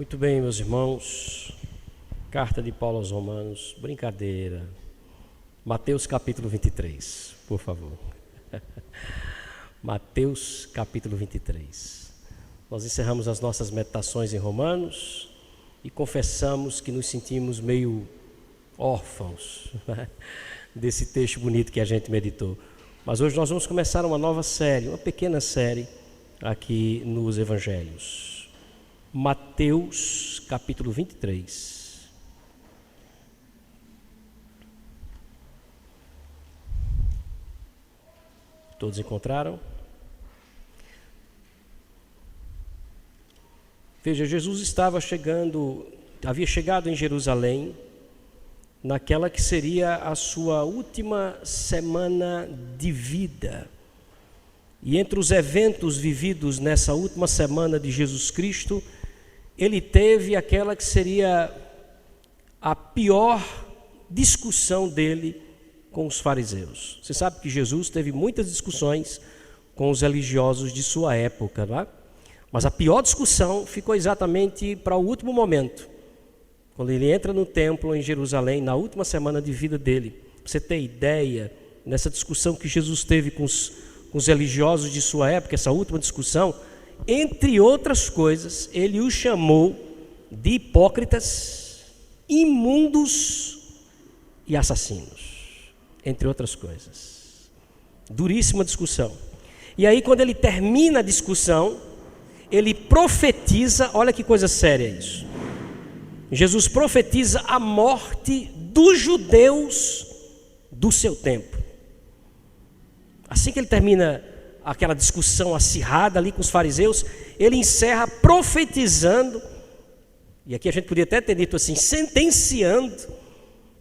Muito bem, meus irmãos, carta de Paulo aos Romanos, brincadeira, Mateus capítulo 23, por favor. Mateus capítulo 23. Nós encerramos as nossas meditações em Romanos e confessamos que nos sentimos meio órfãos, né, desse texto bonito que a gente meditou. Mas hoje nós vamos começar uma nova série, uma pequena série aqui nos Evangelhos. Mateus capítulo 23. Todos encontraram? Veja, Jesus havia chegado em Jerusalém naquela que seria a sua última semana de vida. E entre os eventos vividos nessa última semana de Jesus Cristo, ele teve aquela que seria a pior discussão dele com os fariseus. Você sabe que Jesus teve muitas discussões com os religiosos de sua época, não é? Mas a pior discussão ficou exatamente para o último momento, quando ele entra no templo em Jerusalém, na última semana de vida dele. Pra você ter ideia, nessa discussão que Jesus teve com os religiosos de sua época, essa última discussão, entre outras coisas, ele os chamou de hipócritas, imundos e assassinos, entre outras coisas. Duríssima discussão. E aí, quando ele termina a discussão, ele profetiza, olha que coisa séria isso. Jesus profetiza a morte dos judeus do seu tempo. Assim que ele termina aquela discussão acirrada ali com os fariseus, ele encerra profetizando, e aqui a gente podia até ter dito assim, sentenciando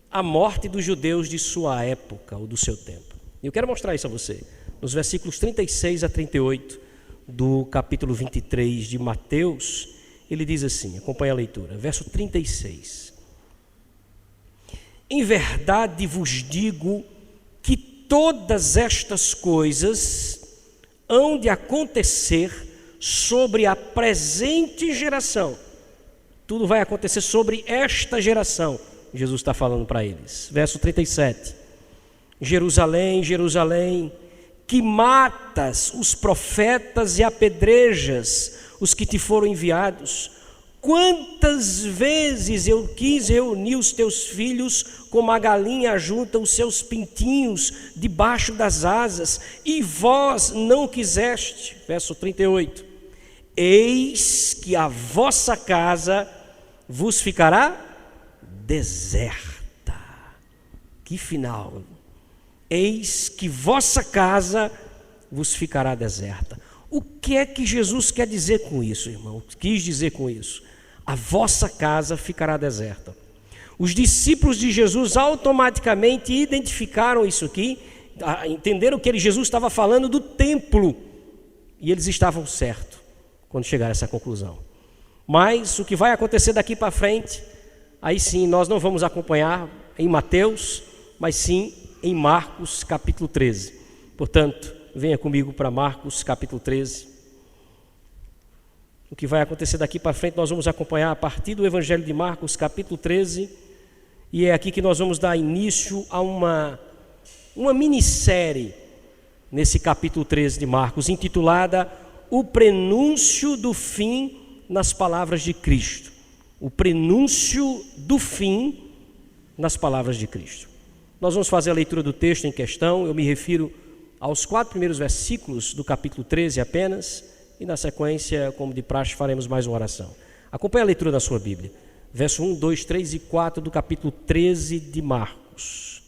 a morte dos judeus de sua época ou do seu tempo. E eu quero mostrar isso a você, nos versículos 36 a 38 do capítulo 23 de Mateus. Ele diz assim, acompanha a leitura, verso 36. Em verdade vos digo que todas estas coisas hão de acontecer sobre a presente geração. Tudo vai acontecer sobre esta geração, Jesus está falando para eles. Verso 37. Jerusalém, Jerusalém, que matas os profetas e apedrejas os que te foram enviados. Quantas vezes eu quis reunir os teus filhos como a galinha ajunta os seus pintinhos debaixo das asas, e vós não quiseste. Verso 38. Eis que a vossa casa vos ficará deserta. Que final! Eis que vossa casa vos ficará deserta. O que é que Jesus quer dizer com isso, irmão? Quis dizer com isso? A vossa casa ficará deserta. Os discípulos de Jesus automaticamente identificaram isso aqui, entenderam que Jesus estava falando do templo, e eles estavam certos quando chegaram a essa conclusão. Mas o que vai acontecer daqui para frente, aí sim nós não vamos acompanhar em Mateus, mas sim em Marcos capítulo 13. Portanto, venha comigo para Marcos capítulo 13. O que vai acontecer daqui para frente nós vamos acompanhar a partir do Evangelho de Marcos capítulo 13, e é aqui que nós vamos dar início a uma minissérie nesse capítulo 13 de Marcos, intitulada O Prenúncio do Fim nas Palavras de Cristo. O Prenúncio do Fim nas Palavras de Cristo. Nós vamos fazer a leitura do texto em questão. Eu me refiro aos 4 primeiros versículos do capítulo 13 apenas, e na sequência, como de praxe, faremos mais uma oração. Acompanhe a leitura da sua Bíblia. Verso 1, 2, 3 e 4 do capítulo 13 de Marcos.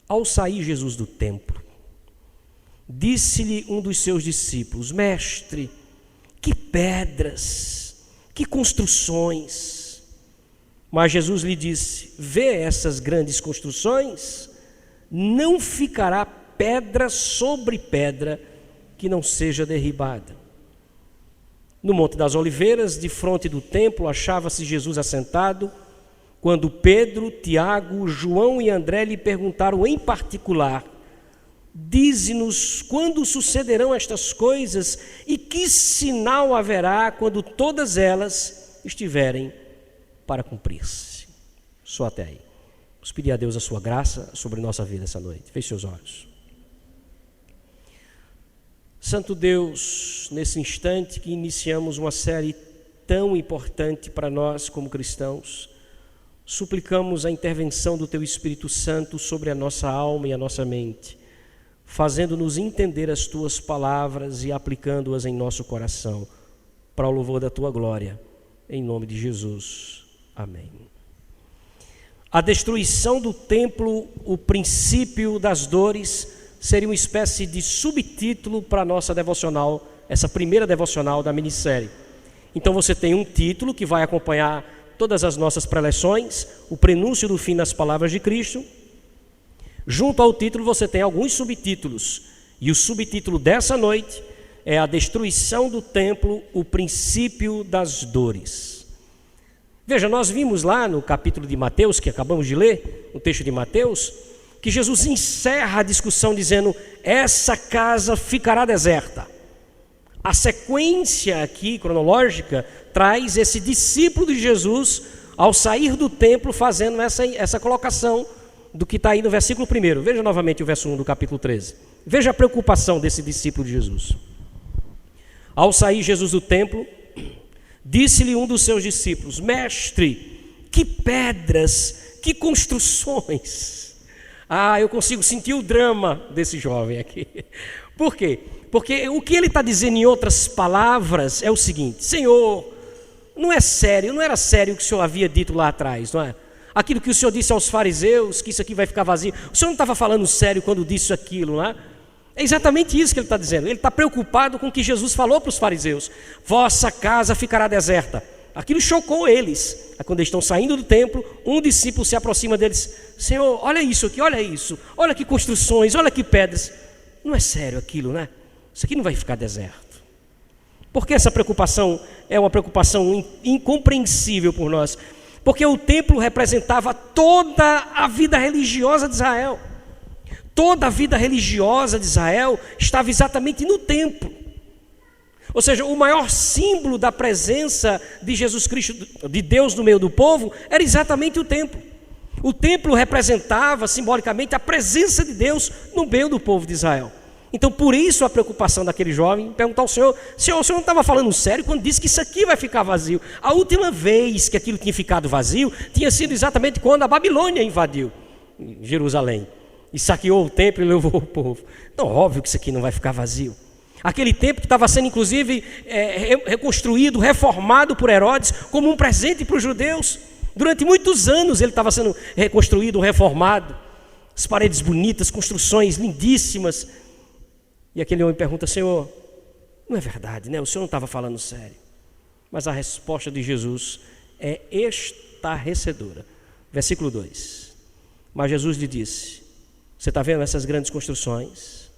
Ao sair Jesus do templo, disse-lhe um dos seus discípulos: Mestre, que pedras, que construções. Mas Jesus lhe disse: Vê essas grandes construções? Não ficará pedra sobre pedra que não seja derribada. No Monte das Oliveiras, defronte do templo, achava-se Jesus assentado, quando Pedro, Tiago, João e André lhe perguntaram em particular: Dize-nos quando sucederão estas coisas e que sinal haverá quando todas elas estiverem para cumprir-se. Só até aí. Vamos pedir a Deus a sua graça sobre nossa vida essa noite. Feche seus olhos. Santo Deus, nesse instante que iniciamos uma série tão importante para nós como cristãos, suplicamos a intervenção do Teu Espírito Santo sobre a nossa alma e a nossa mente, fazendo-nos entender as Tuas palavras e aplicando-as em nosso coração, para o louvor da Tua glória, em nome de Jesus. Amém. A destruição do templo, o princípio das dores, seria uma espécie de subtítulo para a nossa devocional, essa primeira devocional da minissérie. Então você tem um título que vai acompanhar todas as nossas preleções, o prenúncio do fim nas palavras de Cristo. Junto ao título você tem alguns subtítulos, e o subtítulo dessa noite é a destruição do templo, o princípio das dores. Veja, nós vimos lá no capítulo de Mateus, que acabamos de ler, o texto de Mateus, que Jesus encerra a discussão dizendo: essa casa ficará deserta. A sequência aqui, cronológica, traz esse discípulo de Jesus, ao sair do templo, fazendo essa colocação do que está aí no versículo 1. Veja novamente o verso 1 do capítulo 13. Veja a preocupação desse discípulo de Jesus. Ao sair Jesus do templo, disse-lhe um dos seus discípulos: mestre, que pedras, que construções. Eu consigo sentir o drama desse jovem aqui. Por quê? Porque o que ele está dizendo em outras palavras é o seguinte: Senhor, não é sério, não era sério o que o Senhor havia dito lá atrás, não é? Aquilo que o Senhor disse aos fariseus, que isso aqui vai ficar vazio. O Senhor não estava falando sério quando disse aquilo, não é? É exatamente isso que ele está dizendo. Ele está preocupado com o que Jesus falou para os fariseus: vossa casa ficará deserta. Aquilo chocou eles. Quando eles estão saindo do templo, um discípulo se aproxima deles: Senhor, olha isso aqui, olha isso, olha que construções, olha que pedras. Não é sério aquilo, né? Isso aqui não vai ficar deserto. Porque essa preocupação é uma preocupação incompreensível por nós? Porque o templo representava toda a vida religiosa de Israel. Toda a vida religiosa de Israel estava exatamente no templo. Ou seja, o maior símbolo da presença de Jesus Cristo, de Deus no meio do povo, era exatamente o templo. O templo representava simbolicamente a presença de Deus no meio do povo de Israel. Então, por isso a preocupação daquele jovem, perguntar ao Senhor: Senhor, o Senhor não estava falando sério quando disse que isso aqui vai ficar vazio? A última vez que aquilo tinha ficado vazio tinha sido exatamente quando a Babilônia invadiu Jerusalém e saqueou o templo e levou o povo. Então, óbvio que isso aqui não vai ficar vazio. Aquele templo que estava sendo inclusive reconstruído, reformado por Herodes como um presente para os judeus. Durante muitos anos ele estava sendo reconstruído, reformado. As paredes bonitas, construções lindíssimas. E aquele homem pergunta: Senhor, não é verdade, né? O Senhor não estava falando sério. Mas a resposta de Jesus é estarrecedora. Versículo 2. Mas Jesus lhe disse: você está vendo essas grandes construções?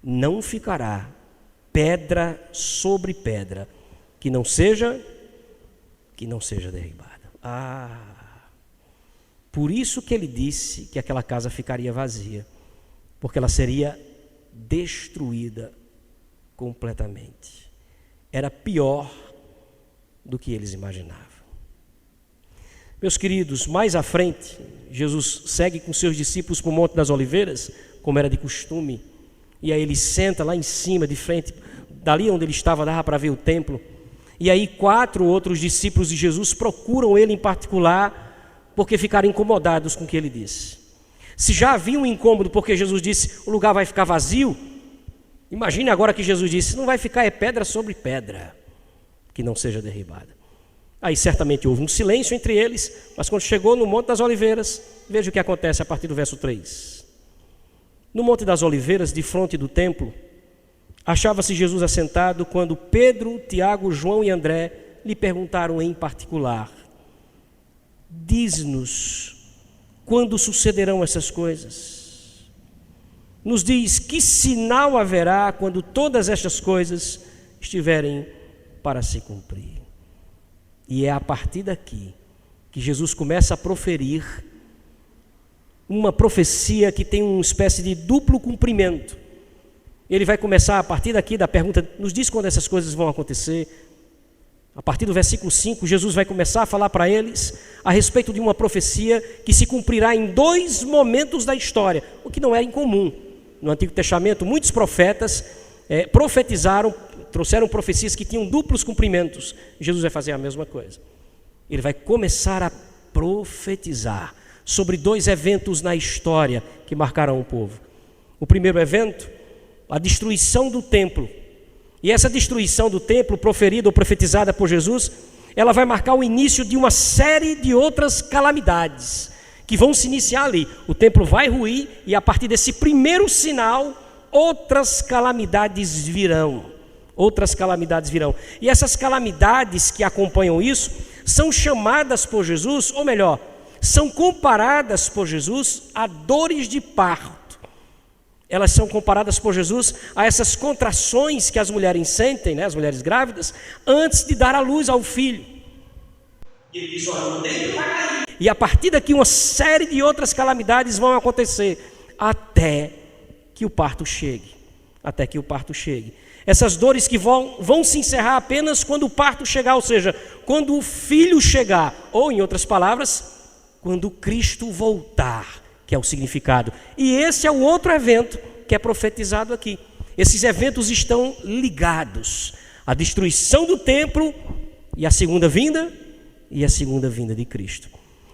Não ficará pedra sobre pedra que não seja derribada. Por isso que ele disse que aquela casa ficaria vazia, porque ela seria destruída completamente. Era pior do que eles imaginavam. Meus queridos, mais à frente, Jesus segue com seus discípulos para o Monte das Oliveiras, como era de costume, e aí ele senta lá em cima, de frente, dali onde ele estava, dava para ver o templo, e aí 4 outros discípulos de Jesus procuram ele em particular, porque ficaram incomodados com o que ele disse. Se já havia um incômodo porque Jesus disse: o lugar vai ficar vazio, imagine agora que Jesus disse: não vai ficar pedra sobre pedra que não seja derribada. Aí certamente houve um silêncio entre eles, mas quando chegou no Monte das Oliveiras, veja o que acontece a partir do verso 3. No Monte das Oliveiras, de frente do templo, achava-se Jesus assentado quando Pedro, Tiago, João e André lhe perguntaram em particular: diz-nos quando sucederão essas coisas. Nos diz que sinal haverá quando todas estas coisas estiverem para se cumprir. E é a partir daqui que Jesus começa a proferir uma profecia que tem uma espécie de duplo cumprimento. Ele vai começar a partir daqui da pergunta: nos diz quando essas coisas vão acontecer. A partir do versículo 5, Jesus vai começar a falar para eles a respeito de uma profecia que se cumprirá em 2 momentos da história, o que não era incomum. No Antigo Testamento, muitos profetas profetizaram, trouxeram profecias que tinham duplos cumprimentos. Jesus vai fazer a mesma coisa. Ele vai começar a profetizar sobre 2 eventos na história que marcarão o povo. O primeiro evento, a destruição do templo. E essa destruição do templo, proferida ou profetizada por Jesus, ela vai marcar o início de uma série de outras calamidades que vão se iniciar ali. O templo vai ruir e a partir desse primeiro sinal, outras calamidades virão. Outras calamidades virão. E essas calamidades que acompanham isso são chamadas por Jesus, ou melhor, são comparadas por Jesus a dores de parto. Elas são comparadas por Jesus a essas contrações que as mulheres sentem, né, as mulheres grávidas, antes de dar à luz ao filho. E a partir daqui uma série de outras calamidades vão acontecer até que o parto chegue. Até que o parto chegue. Essas dores que vão se encerrar apenas quando o parto chegar, ou seja, quando o filho chegar, ou em outras palavras, quando Cristo voltar, que é o significado. E esse é o outro evento que é profetizado aqui. Esses eventos estão ligados. A destruição do templo e a segunda vinda de Cristo.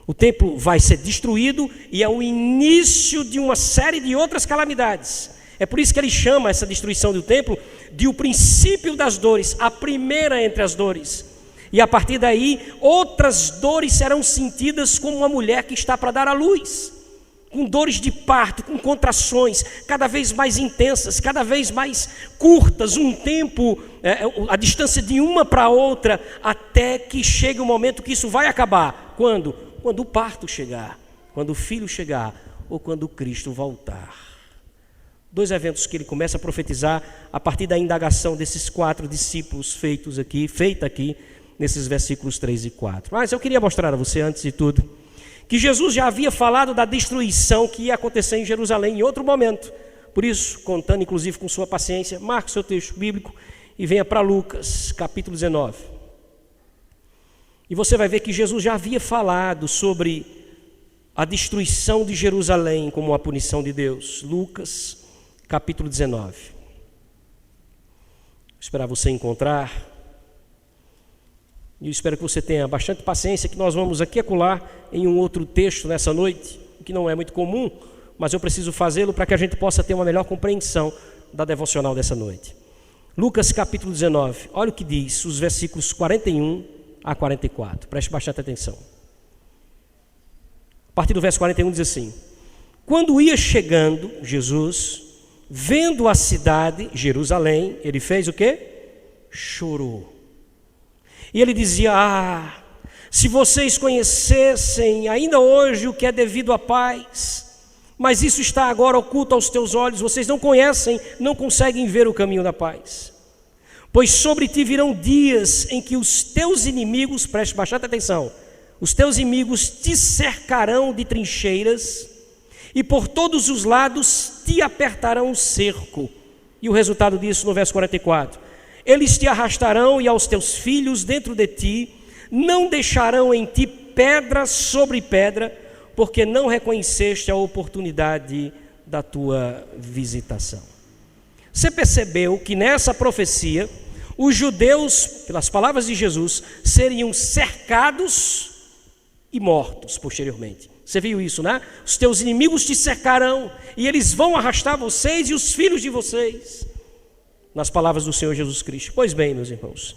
O templo vai ser destruído e é o início de uma série de outras calamidades. É por isso que ele chama essa destruição do templo de o princípio das dores, a primeira entre as dores. E a partir daí, outras dores serão sentidas como uma mulher que está para dar à luz, com dores de parto, com contrações cada vez mais intensas, cada vez mais curtas, um tempo, a distância de uma para outra, até que chegue o momento que isso vai acabar. Quando? Quando o parto chegar, quando o filho chegar, ou quando Cristo voltar. 2 eventos que ele começa a profetizar a partir da indagação desses 4 discípulos feita aqui, nesses versículos 3 e 4. Mas eu queria mostrar a você, antes de tudo, que Jesus já havia falado da destruição que ia acontecer em Jerusalém em outro momento. Por isso, contando inclusive com sua paciência, marque seu texto bíblico e venha para Lucas, capítulo 19. E você vai ver que Jesus já havia falado sobre a destruição de Jerusalém como a punição de Deus. Lucas, capítulo 19. Vou esperar você encontrar. E eu espero que você tenha bastante paciência, que nós vamos aqui acolá em um outro texto nessa noite, que não é muito comum, mas eu preciso fazê-lo para que a gente possa ter uma melhor compreensão da devocional dessa noite. Lucas capítulo 19, olha o que diz, os versículos 41 a 44, preste bastante atenção. A partir do verso 41 diz assim: quando ia chegando Jesus, vendo a cidade, Jerusalém, ele fez o quê? Chorou. E ele dizia: se vocês conhecessem ainda hoje o que é devido à paz, mas isso está agora oculto aos teus olhos, vocês não conhecem, não conseguem ver o caminho da paz. Pois sobre ti virão dias em que os teus inimigos, preste bastante atenção, os teus inimigos te cercarão de trincheiras e por todos os lados te apertarão o cerco. E o resultado disso no verso 44: eles te arrastarão e aos teus filhos dentro de ti, não deixarão em ti pedra sobre pedra, porque não reconheceste a oportunidade da tua visitação. Você percebeu que nessa profecia, os judeus, pelas palavras de Jesus, seriam cercados e mortos posteriormente. Você viu isso, né? Os teus inimigos te cercarão e eles vão arrastar vocês e os filhos de vocês. Nas palavras do Senhor Jesus Cristo. Pois bem, meus irmãos,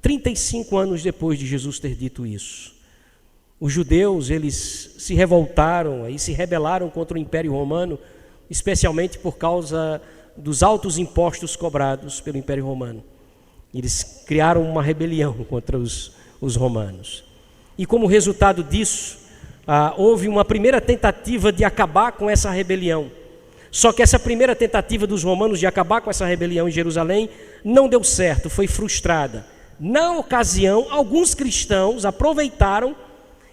35 anos depois de Jesus ter dito isso, os judeus, eles se revoltaram e se rebelaram contra o Império Romano, especialmente por causa dos altos impostos cobrados pelo Império Romano. Eles criaram uma rebelião contra os romanos. E como resultado disso, houve uma primeira tentativa de acabar com essa rebelião. Só que essa primeira tentativa dos romanos de acabar com essa rebelião em Jerusalém não deu certo, foi frustrada. Na ocasião, alguns cristãos aproveitaram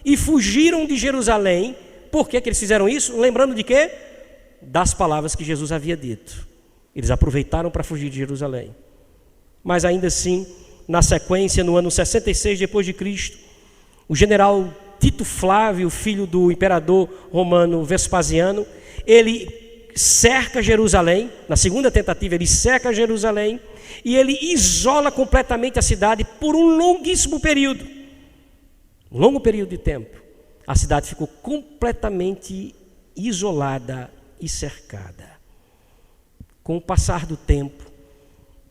e fugiram de Jerusalém. Por que eles fizeram isso? Lembrando de quê? Das palavras que Jesus havia dito. Eles aproveitaram para fugir de Jerusalém. Mas ainda assim, na sequência, no ano 66 depois de Cristo, o general Tito Flávio, filho do imperador romano Vespasiano, ele cerca Jerusalém. Na segunda tentativa ele cerca Jerusalém e ele isola completamente a cidade por um longuíssimo período. Um longo período de tempo. A cidade ficou completamente isolada e cercada. Com o passar do tempo,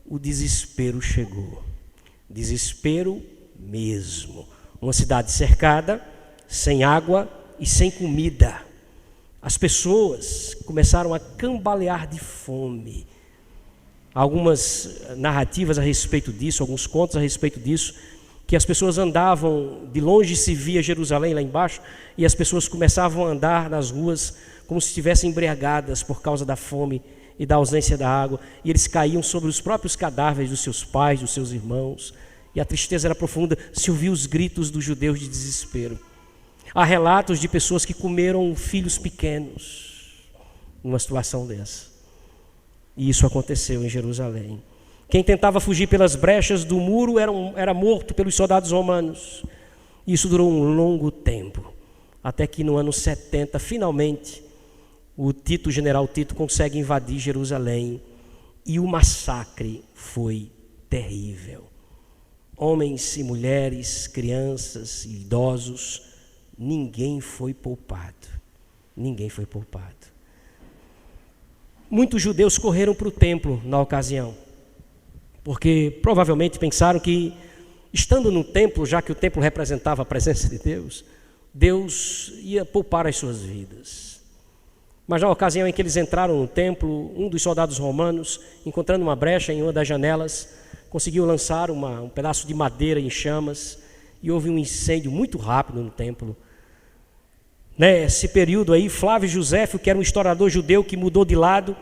o desespero chegou. Desespero mesmo. Uma cidade cercada, sem água e sem comida. As pessoas começaram a cambalear de fome. Algumas narrativas a respeito disso, alguns contos a respeito disso, que as pessoas andavam, de longe se via Jerusalém lá embaixo, e as pessoas começavam a andar nas ruas como se estivessem embriagadas por causa da fome e da ausência da água, e eles caíam sobre os próprios cadáveres dos seus pais, dos seus irmãos, e a tristeza era profunda. Se ouvia os gritos dos judeus de desespero. Há relatos de pessoas que comeram filhos pequenos numa situação dessa. E isso aconteceu em Jerusalém. Quem tentava fugir pelas brechas do muro era morto pelos soldados romanos. Isso durou um longo tempo, até que no ano 70, finalmente, o general Tito consegue invadir Jerusalém e o massacre foi terrível. Homens e mulheres, crianças e idosos, ninguém foi poupado. Ninguém foi poupado. Muitos judeus correram para o templo na ocasião, porque provavelmente pensaram que, estando no templo, já que o templo representava a presença de Deus, Deus ia poupar as suas vidas. Mas na ocasião em que eles entraram no templo, um dos soldados romanos, encontrando uma brecha em uma das janelas, conseguiu lançar um pedaço de madeira em chamas e houve um incêndio muito rápido no templo. Nesse período aí, Flávio Joséfo, que era um historiador judeu que mudou de lado,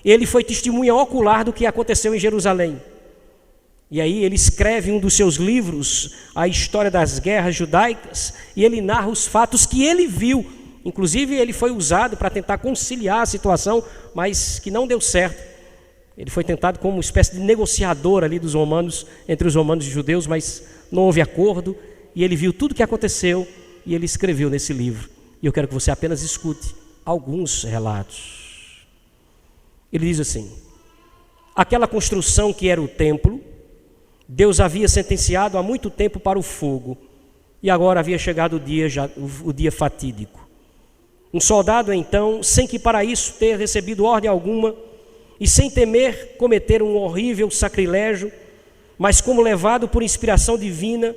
ele foi testemunha ocular do que aconteceu em Jerusalém. E aí ele escreve em um dos seus livros a história das guerras judaicas e ele narra os fatos que ele viu. Inclusive ele foi usado para tentar conciliar a situação, mas que não deu certo. Ele foi tentado como uma espécie de negociador ali dos romanos, entre os romanos e os judeus, mas não houve acordo. E ele viu tudo o que aconteceu e ele escreveu nesse livro. E eu quero que você apenas escute alguns relatos. Ele diz assim: aquela construção que era o templo, Deus havia sentenciado há muito tempo para o fogo, e agora havia chegado o dia fatídico. Um soldado, então, sem que para isso ter recebido ordem alguma, e sem temer cometer um horrível sacrilégio, mas como levado por inspiração divina,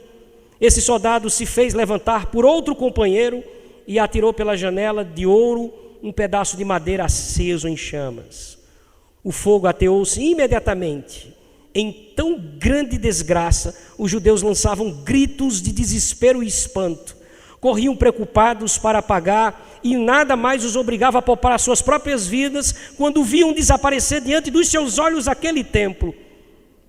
esse soldado se fez levantar por outro companheiro e atirou pela janela de ouro um pedaço de madeira aceso em chamas. O fogo ateou-se imediatamente. Em tão grande desgraça, os judeus lançavam gritos de desespero e espanto. Corriam preocupados para apagar e nada mais os obrigava a poupar as suas próprias vidas quando viam desaparecer diante dos seus olhos aquele templo.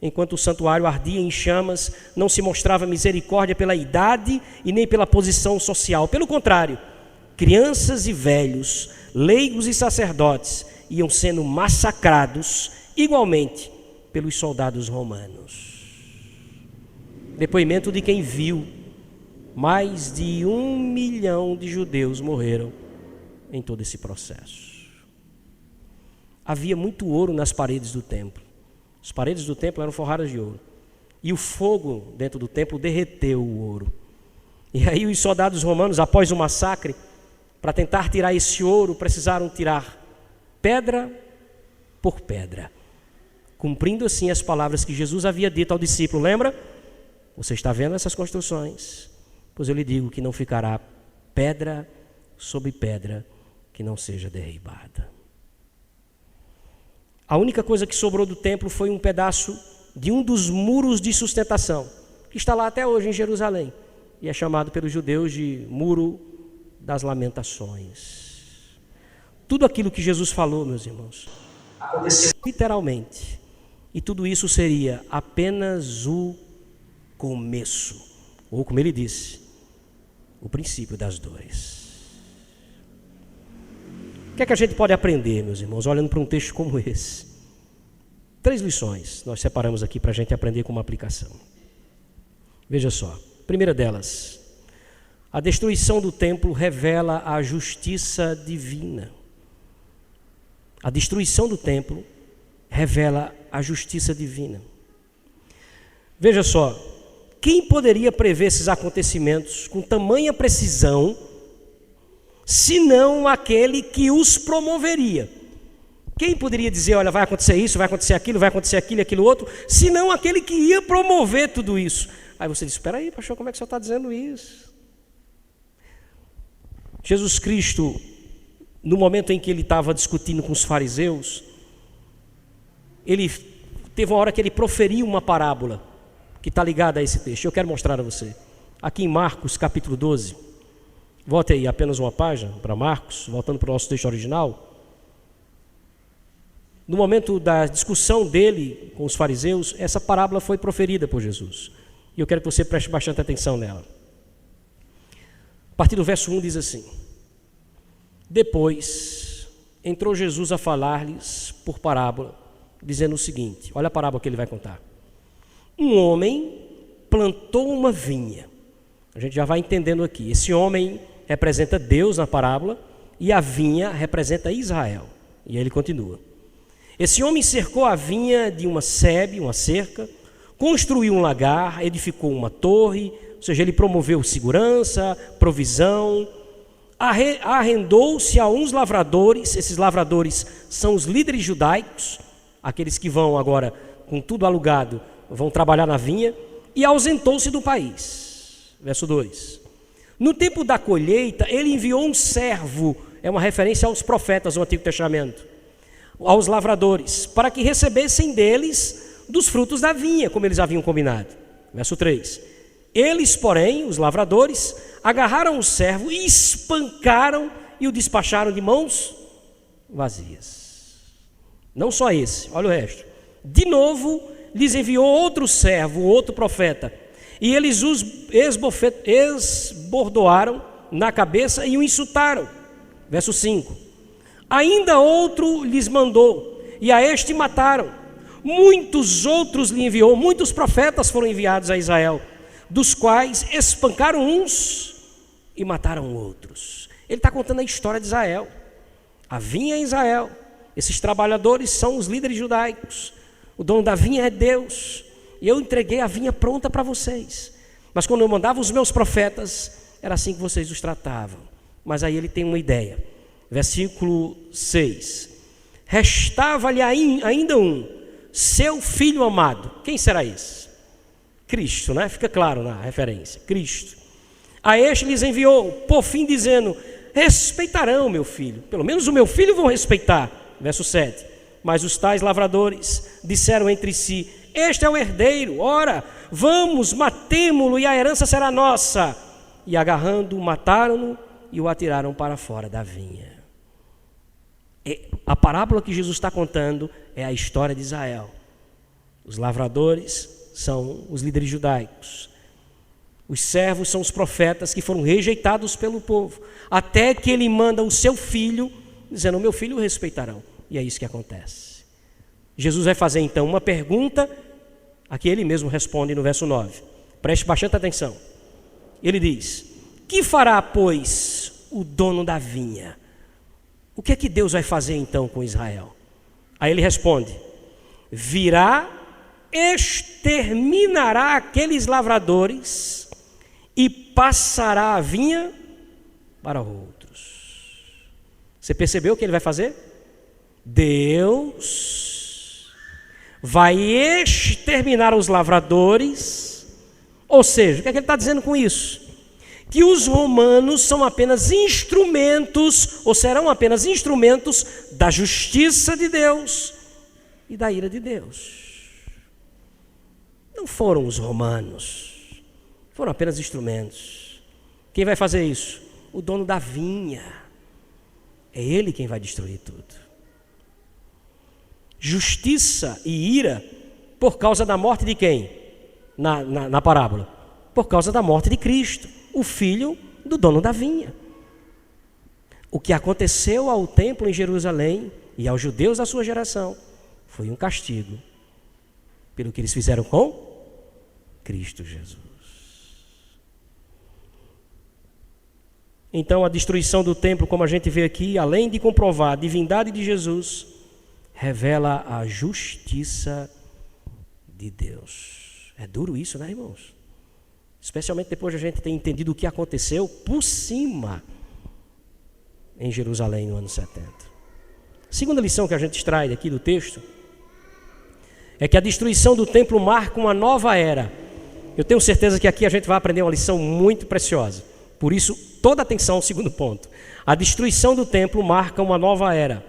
Enquanto o santuário ardia em chamas, não se mostrava misericórdia pela idade e nem pela posição social. Pelo contrário, crianças e velhos, leigos e sacerdotes iam sendo massacrados igualmente pelos soldados romanos. Depoimento de quem viu. Mais de 1 milhão de judeus morreram em todo esse processo. Havia muito ouro nas paredes do templo. As paredes do templo eram forradas de ouro. E o fogo dentro do templo derreteu o ouro. E aí os soldados romanos, após o massacre, para tentar tirar esse ouro, precisaram tirar pedra por pedra, cumprindo assim as palavras que Jesus havia dito ao discípulo. Lembra? Você está vendo essas construções? Pois eu lhe digo que não ficará pedra sobre pedra que não seja derribada. A única coisa que sobrou do templo foi um pedaço de um dos muros de sustentação, que está lá até hoje em Jerusalém, e é chamado pelos judeus de Muro das Lamentações. Tudo aquilo que Jesus falou, meus irmãos, aconteceu literalmente, e tudo isso seria apenas o começo, ou como ele disse, o princípio das dores. O que é que a gente pode aprender, meus irmãos, olhando para um texto como esse? 3 lições nós separamos aqui para a gente aprender com uma aplicação. Veja só, primeira delas, a destruição do templo revela a justiça divina. A destruição do templo revela a justiça divina. Veja só, quem poderia prever esses acontecimentos com tamanha precisão, senão aquele que os promoveria? Quem poderia dizer, olha, vai acontecer isso, vai acontecer aquilo, vai acontecer aquilo e aquilo outro, senão aquele que ia promover tudo isso? Aí você diz, espera aí, pastor, como é que o senhor está dizendo isso? Jesus Cristo, no momento em que ele estava discutindo com os fariseus, ele teve uma hora que ele proferiu uma parábola, que está ligada a esse texto. Eu quero mostrar a você. Aqui em Marcos, capítulo 12, volte aí apenas uma página para Marcos, voltando para o nosso texto original. No momento da discussão dele com os fariseus, essa parábola foi proferida por Jesus. E eu quero que você preste bastante atenção nela. A partir do verso 1 diz assim: depois entrou Jesus a falar-lhes por parábola, dizendo o seguinte, olha a parábola que ele vai contar. Um homem plantou uma vinha. A gente já vai entendendo aqui. Esse homem representa Deus na parábola e a vinha representa Israel. E aí ele continua. Esse homem cercou a vinha de uma sebe, uma cerca, construiu um lagar, edificou uma torre, ou seja, ele promoveu segurança, provisão, arrendou-se a uns lavradores. Esses lavradores são os líderes judaicos, aqueles que vão agora, com tudo alugado, vão trabalhar na vinha, e ausentou-se do país. Verso 2. No tempo da colheita, ele enviou um servo, é uma referência aos profetas do Antigo Testamento, aos lavradores, para que recebessem deles dos frutos da vinha, como eles haviam combinado. Verso 3. Eles, porém, os lavradores, agarraram o servo e espancaram e o despacharam de mãos vazias. Não só esse, olha o resto. De novo, lhes enviou outro servo, outro profeta, e eles os esbordoaram na cabeça e o insultaram. Verso 5. Ainda outro lhes mandou, e a este mataram. Muitos outros lhe enviou, muitos profetas foram enviados a Israel, dos quais espancaram uns e mataram outros. Ele está contando a história de Israel. A vinha é Israel. Esses trabalhadores são os líderes judaicos. O dono da vinha é Deus. E eu entreguei a vinha pronta para vocês. Mas quando eu mandava os meus profetas, era assim que vocês os tratavam. Mas aí ele tem uma ideia. Versículo 6. Restava-lhe ainda um, seu filho amado. Quem será esse? Cristo, né? Fica claro na referência. Cristo. A este lhes enviou, por fim, dizendo: respeitarão meu filho. Pelo menos o meu filho vão respeitar. Verso 7. Mas os tais lavradores disseram entre si: este é o herdeiro, ora, vamos, matemo-lo e a herança será nossa. E agarrando-o, mataram-no e o atiraram para fora da vinha. A parábola que Jesus está contando é a história de Israel. Os lavradores são os líderes judaicos. Os servos são os profetas que foram rejeitados pelo povo. Até que ele manda o seu filho, dizendo: o meu filho o respeitarão. E é isso que acontece. Jesus vai fazer então uma pergunta, a que ele mesmo responde no verso 9. Preste bastante atenção. Ele diz: que fará, pois, o dono da vinha? O que é que Deus vai fazer então com Israel? Aí ele responde: virá, exterminará aqueles lavradores e passará a vinha para outros. Você percebeu o que ele vai fazer? Deus vai exterminar os lavradores. Ou seja, o que é que ele está dizendo com isso? Que os romanos são apenas instrumentos, ou serão apenas instrumentos da justiça de Deus e da ira de Deus. Não foram os romanos, foram apenas instrumentos. Quem vai fazer isso? O dono da vinha. É ele quem vai destruir tudo. Justiça e ira por causa da morte de quem? Na parábola. Por causa da morte de Cristo, o filho do dono da vinha. O que aconteceu ao templo em Jerusalém e aos judeus da sua geração foi um castigo pelo que eles fizeram com Cristo Jesus. Então a destruição do templo, como a gente vê aqui, além de comprovar a divindade de Jesus, revela a justiça de Deus. É duro isso, né, irmãos? Especialmente depois de a gente ter entendido o que aconteceu por cima em Jerusalém no ano 70. A segunda lição que a gente extrai aqui do texto é que a destruição do templo marca uma nova era. Eu tenho certeza que aqui a gente vai aprender uma lição muito preciosa. Por isso, toda atenção ao segundo ponto. A destruição do templo marca uma nova era.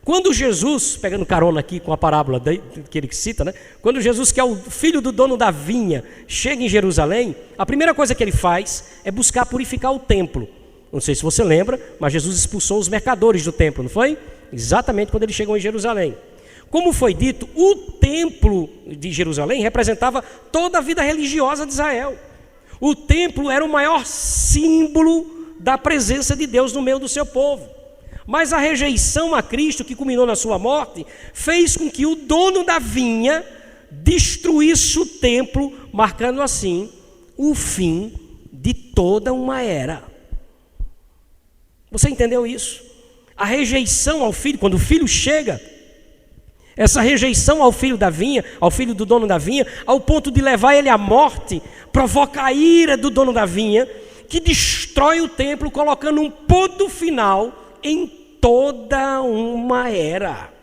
Quando Jesus, pegando carona aqui com a parábola que ele cita, né? Quando Jesus, que é o filho do dono da vinha, chega em Jerusalém, a primeira coisa que ele faz é buscar purificar o templo. Não sei se você lembra, mas Jesus expulsou os mercadores do templo, não foi? Exatamente quando ele chegou em Jerusalém. Como foi dito, o templo de Jerusalém representava toda a vida religiosa de Israel. O templo era o maior símbolo da presença de Deus no meio do seu povo. Mas a rejeição a Cristo, que culminou na sua morte, fez com que o dono da vinha destruísse o templo, marcando assim o fim de toda uma era. Você entendeu isso? A rejeição ao filho, quando o filho chega, essa rejeição ao filho da vinha, ao filho do dono da vinha, ao ponto de levar ele à morte, provoca a ira do dono da vinha, que destrói o templo, colocando um ponto final em toda uma era.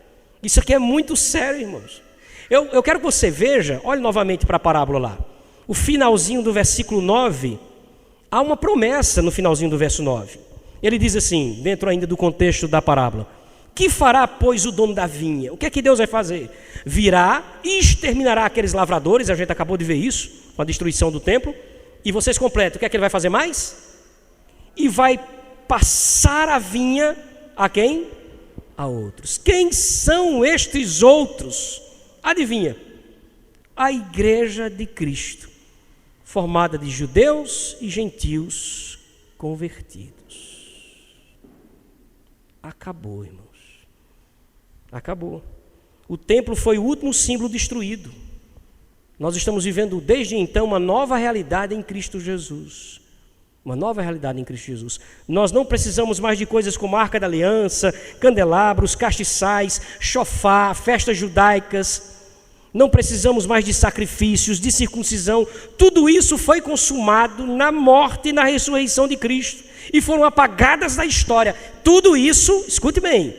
Isso aqui é muito sério, irmãos. Eu quero que você veja, olhe novamente para a parábola lá. O finalzinho do versículo 9, há uma promessa no finalzinho do verso 9. Ele diz assim, dentro ainda do contexto da parábola: que fará, pois, o dono da vinha? O que é que Deus vai fazer? Virá e exterminará aqueles lavradores, a gente acabou de ver isso, com a destruição do templo, e vocês completam, o que é que ele vai fazer mais? E vai passar a vinha a quem? A outros. Quem são estes outros? Adivinha? A igreja de Cristo, formada de judeus e gentios convertidos. Acabou, irmãos. Acabou. O templo foi o último símbolo destruído. Nós estamos vivendo desde então uma nova realidade em Cristo Jesus. Uma nova realidade em Cristo Jesus. Nós não precisamos mais de coisas como Arca da Aliança, candelabros, castiçais, chofar, festas judaicas. Não precisamos mais de sacrifícios, de circuncisão. Tudo isso foi consumado na morte e na ressurreição de Cristo. E foram apagadas da história. Tudo isso, escute bem,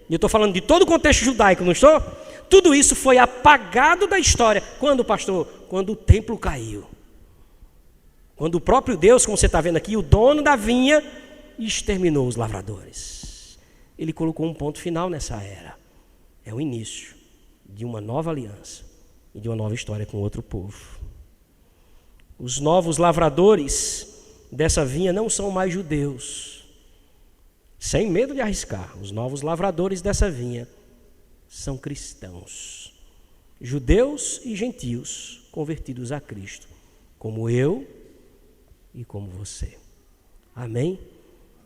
eu estou falando de todo o contexto judaico, não estou? Tudo isso foi apagado da história. Quando, pastor? Quando o templo caiu. Quando o próprio Deus, como você está vendo aqui, o dono da vinha, exterminou os lavradores. Ele colocou um ponto final nessa era. É o início de uma nova aliança e de uma nova história com outro povo. Os novos lavradores dessa vinha não são mais judeus. Sem medo de arriscar, os novos lavradores dessa vinha são cristãos, judeus e gentios convertidos a Cristo, como eu e como você. Amém?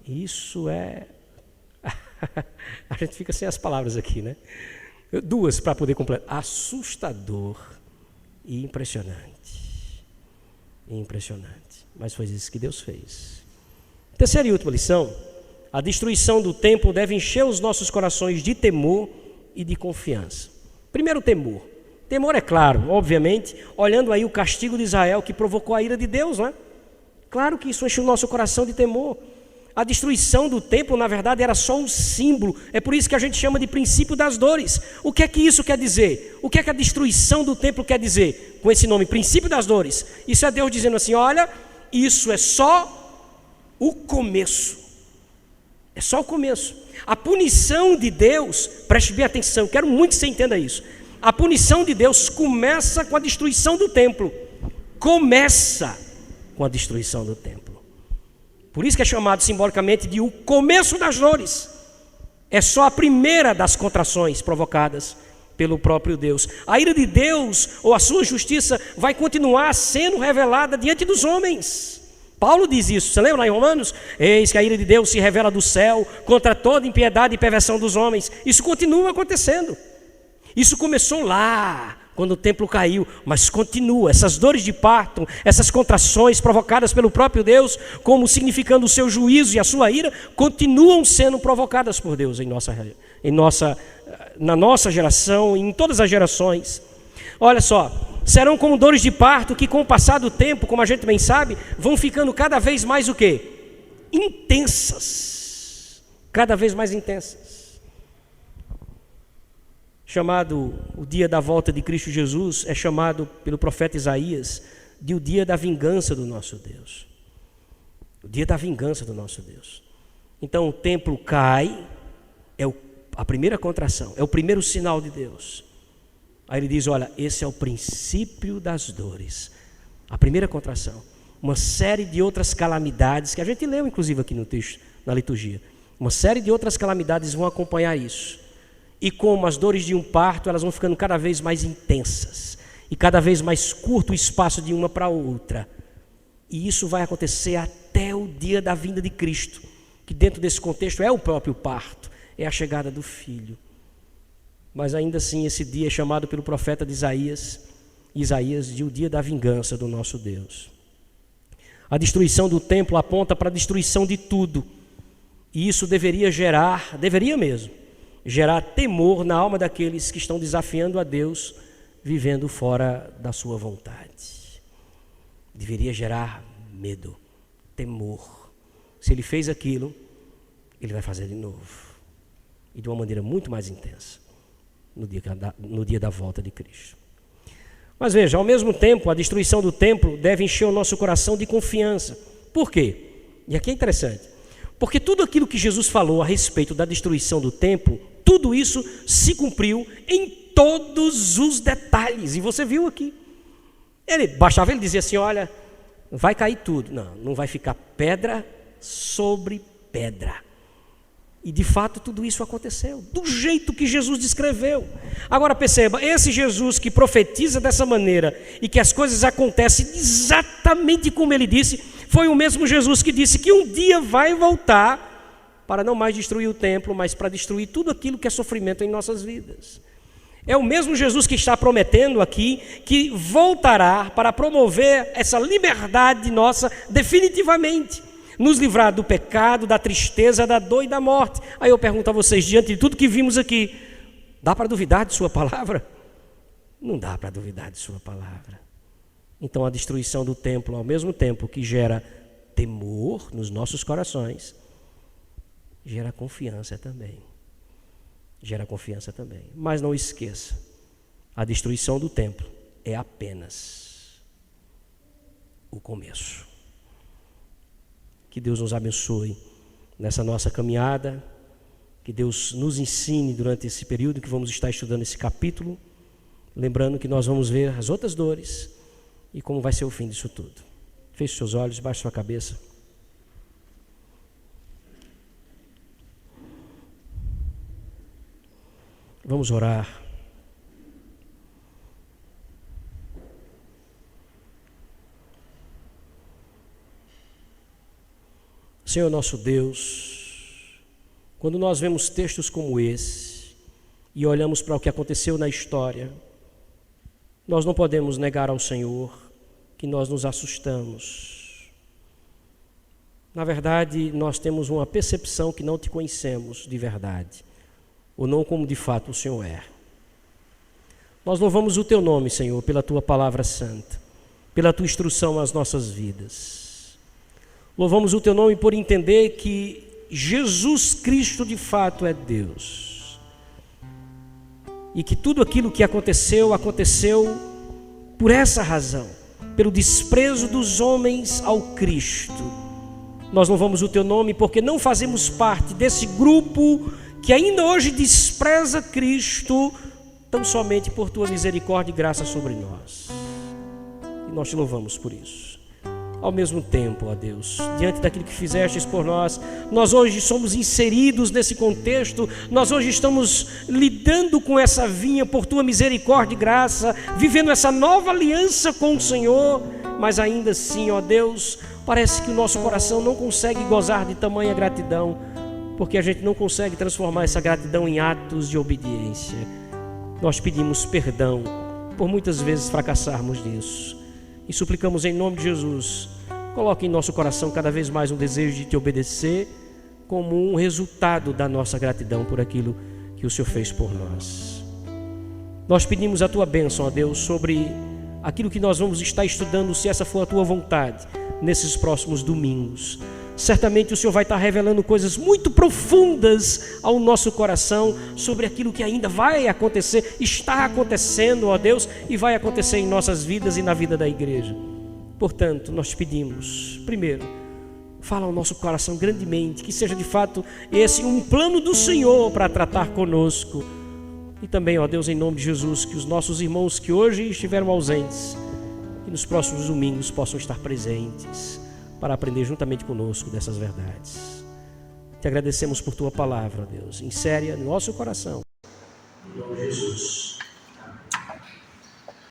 Isso é... A gente fica sem as palavras aqui, né? Duas para poder completar. Assustador e impressionante. Impressionante. Mas foi isso que Deus fez. Terceira e última lição: a destruição do templo deve encher os nossos corações de temor e de confiança. Primeiro, temor. Temor, é claro, obviamente, olhando aí o castigo de Israel que provocou a ira de Deus, né? Claro que isso encheu o nosso coração de temor. A destruição do templo, na verdade, era só um símbolo. É por isso que a gente chama de princípio das dores. O que é que isso quer dizer? O que é que a destruição do templo quer dizer? Com esse nome, princípio das dores. Isso é Deus dizendo assim: olha, isso é só o começo. É só o começo. A punição de Deus, preste bem atenção, quero muito que você entenda isso. A punição de Deus começa com a destruição do templo. Começa com a destruição do templo. Por isso que é chamado simbolicamente de o começo das dores. É só a primeira das contrações provocadas pelo próprio Deus. A ira de Deus, ou a sua justiça, vai continuar sendo revelada diante dos homens. Paulo diz isso, você lembra lá em Romanos? Eis que a ira de Deus se revela do céu contra toda impiedade e perversão dos homens. Isso continua acontecendo. Isso começou lá, quando o templo caiu, mas continua. Essas dores de parto, essas contrações provocadas pelo próprio Deus, como significando o seu juízo e a sua ira, continuam sendo provocadas por Deus na nossa geração e em todas as gerações. Olha só, serão como dores de parto que com o passar do tempo, como a gente bem sabe, vão ficando cada vez mais o quê? Intensas. Cada vez mais intensas. Chamado o dia da volta de Cristo Jesus, é chamado pelo profeta Isaías de o dia da vingança do nosso Deus. O dia da vingança do nosso Deus. Então o templo cai, é a primeira contração, é o primeiro sinal de Deus. Aí ele diz, olha, esse é o princípio das dores. A primeira contração. Uma série de outras calamidades, que a gente leu inclusive aqui no texto, na liturgia. Uma série de outras calamidades vão acompanhar isso. E como as dores de um parto, elas vão ficando cada vez mais intensas. E cada vez mais curto o espaço de uma para outra. E isso vai acontecer até o dia da vinda de Cristo. Que dentro desse contexto é o próprio parto. É a chegada do Filho. Mas ainda assim esse dia é chamado pelo profeta de Isaías de o dia da vingança do nosso Deus. A destruição do templo aponta para a destruição de tudo. E isso deveria mesmo, gerar temor na alma daqueles que estão desafiando a Deus, vivendo fora da sua vontade. Deveria gerar medo, temor. Se ele fez aquilo, ele vai fazer de novo. E de uma maneira muito mais intensa. No dia da volta de Cristo. Mas veja, ao mesmo tempo, a destruição do templo deve encher o nosso coração de confiança. Por quê? E aqui é interessante. Porque tudo aquilo que Jesus falou a respeito da destruição do templo, tudo isso se cumpriu em todos os detalhes. E você viu aqui. Bastava ele dizer assim, olha, vai cair tudo. Não vai ficar pedra sobre pedra. E de fato tudo isso aconteceu, do jeito que Jesus descreveu. Agora perceba, esse Jesus que profetiza dessa maneira e que as coisas acontecem exatamente como ele disse, foi o mesmo Jesus que disse que um dia vai voltar para não mais destruir o templo, mas para destruir tudo aquilo que é sofrimento em nossas vidas. É o mesmo Jesus que está prometendo aqui que voltará para promover essa liberdade nossa definitivamente. Nos livrar do pecado, da tristeza, da dor e da morte. Aí eu pergunto a vocês, diante de tudo que vimos aqui, dá para duvidar de sua palavra? Não dá para duvidar de sua palavra. Então a destruição do templo, ao mesmo tempo que gera temor nos nossos corações, gera confiança também. Gera confiança também. Mas não esqueça, a destruição do templo é apenas o começo. Que Deus nos abençoe nessa nossa caminhada, que Deus nos ensine durante esse período que vamos estar estudando esse capítulo, lembrando que nós vamos ver as outras dores e como vai ser o fim disso tudo. Feche seus olhos, baixe sua cabeça. Vamos orar. Senhor nosso Deus, quando nós vemos textos como esse e olhamos para o que aconteceu na história, nós não podemos negar ao Senhor que nós nos assustamos. Na verdade, nós temos uma percepção que não te conhecemos de verdade, ou não como de fato o Senhor é. Nós louvamos o teu nome, Senhor, pela tua palavra santa, pela tua instrução às nossas vidas. Louvamos o teu nome por entender que Jesus Cristo de fato é Deus. E que tudo aquilo que aconteceu por essa razão, pelo desprezo dos homens ao Cristo. Nós louvamos o teu nome porque não fazemos parte desse grupo que ainda hoje despreza Cristo, tão somente por tua misericórdia e graça sobre nós. E nós te louvamos por isso. Ao mesmo tempo, ó Deus, diante daquilo que fizestes por nós, nós hoje somos inseridos nesse contexto, nós hoje estamos lidando com essa vinha por tua misericórdia e graça, vivendo essa nova aliança com o Senhor, mas ainda assim, ó Deus, parece que o nosso coração não consegue gozar de tamanha gratidão, porque a gente não consegue transformar essa gratidão em atos de obediência. Nós pedimos perdão por muitas vezes fracassarmos nisso. E suplicamos em nome de Jesus, coloque em nosso coração cada vez mais um desejo de te obedecer, como um resultado da nossa gratidão por aquilo que o Senhor fez por nós. Nós pedimos a tua bênção, ó Deus, sobre aquilo que nós vamos estar estudando, se essa for a tua vontade, nesses próximos domingos. Certamente o Senhor vai estar revelando coisas muito profundas ao nosso coração sobre aquilo que ainda vai acontecer, está acontecendo, ó Deus, e vai acontecer em nossas vidas e na vida da igreja. Portanto, nós pedimos, primeiro, fala ao nosso coração grandemente, que seja de fato esse um plano do Senhor para tratar conosco. E também, ó Deus, em nome de Jesus, que os nossos irmãos que hoje estiveram ausentes, que nos próximos domingos possam estar presentes, para aprender juntamente conosco dessas verdades. Te agradecemos por tua palavra, Deus. Insere no nosso coração. Em nome de Jesus.